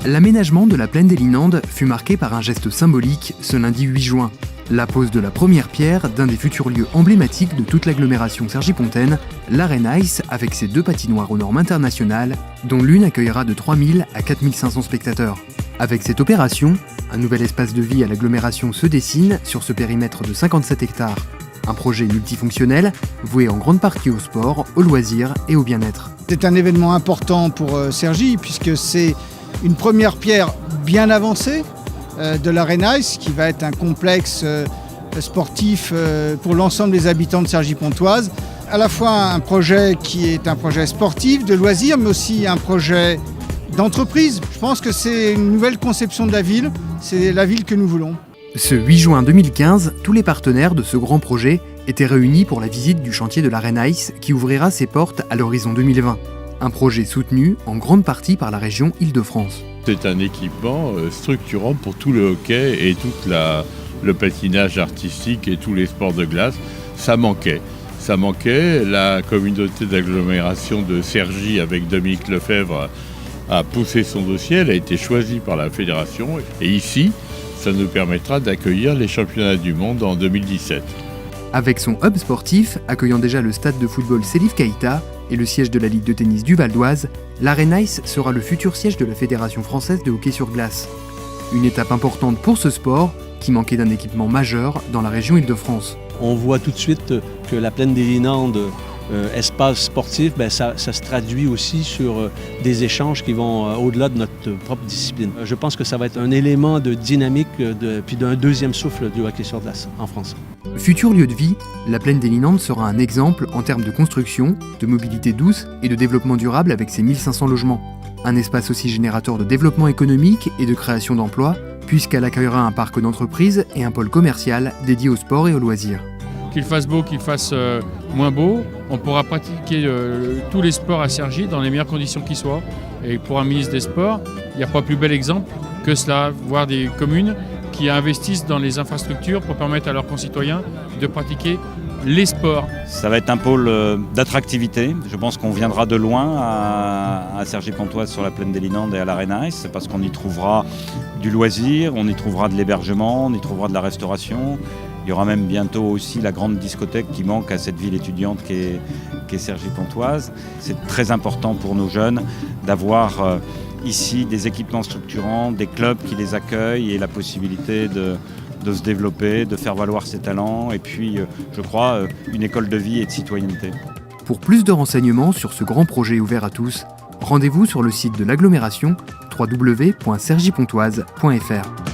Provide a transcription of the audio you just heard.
L'aménagement de la plaine des Linandes fut marqué par un geste symbolique ce lundi 8 juin. La pose de la première pierre d'un des futurs lieux emblématiques de toute l'agglomération cergy-pontaine, l'Arena Ice avec ses 2 patinoires aux normes internationales, dont l'une accueillera de 3000 à 4500 spectateurs. Avec cette opération, un nouvel espace de vie à l'agglomération se dessine sur ce périmètre de 57 hectares. Un projet multifonctionnel, voué en grande partie au sport, aux loisirs et au bien-être. C'est un événement important pour Cergy puisque c'est une première pierre bien avancée de l'Arena Ice qui va être un complexe sportif pour l'ensemble des habitants de Cergy-Pontoise. À la fois un projet qui est un projet sportif, de loisirs, mais aussi un projet d'entreprise. Je pense que c'est une nouvelle conception de la ville, c'est la ville que nous voulons. Ce 8 juin 2015, tous les partenaires de ce grand projet étaient réunis pour la visite du chantier de l'Arena Ice qui ouvrira ses portes à l'horizon 2020. Un projet soutenu en grande partie par la région Île-de-France. C'est un équipement structurant pour tout le hockey et tout le patinage artistique et tous les sports de glace. Ça manquait. La communauté d'agglomération de Cergy avec Dominique Lefebvre a poussé son dossier. Elle a été choisie par la fédération. Et ici, ça nous permettra d'accueillir les championnats du monde en 2017. Avec son hub sportif, accueillant déjà le stade de football Salif Keïta et le siège de la Ligue de tennis du Val d'Oise, l'Arena Ice sera le futur siège de la Fédération française de hockey sur glace. Une étape importante pour ce sport qui manquait d'un équipement majeur dans la région Île-de-France. On voit tout de suite que la plaine des Linandes, espace sportif, ça se traduit aussi sur des échanges qui vont au-delà de notre propre discipline. Je pense que ça va être un élément de dynamique puis d'un deuxième souffle du hockey sur glace en France. Futur lieu de vie, la plaine des Linandes sera un exemple en termes de construction, de mobilité douce et de développement durable avec ses 1500 logements. Un espace aussi générateur de développement économique et de création d'emplois, puisqu'elle accueillera un parc d'entreprises et un pôle commercial dédié au sport et aux loisirs. Qu'il fasse beau, qu'il fasse moins beau, on pourra pratiquer tous les sports à Cergy dans les meilleures conditions qui soient. Et pour un ministre des Sports, il n'y a pas plus bel exemple que cela, voir des communes qui investissent dans les infrastructures pour permettre à leurs concitoyens de pratiquer les sports. Ça va être un pôle d'attractivité. Je pense qu'on viendra de loin à Cergy-Pontoise sur la plaine des Linandes et à l'Arena Ice, parce qu'on y trouvera du loisir, on y trouvera de l'hébergement, on y trouvera de la restauration. Il y aura même bientôt aussi la grande discothèque qui manque à cette ville étudiante qui est Cergy-Pontoise. C'est très important pour nos jeunes d'avoir ici des équipements structurants, des clubs qui les accueillent et la possibilité de se développer, de faire valoir ses talents et puis, je crois, une école de vie et de citoyenneté. Pour plus de renseignements sur ce grand projet ouvert à tous, rendez-vous sur le site de l'agglomération www.cergypontoise.fr.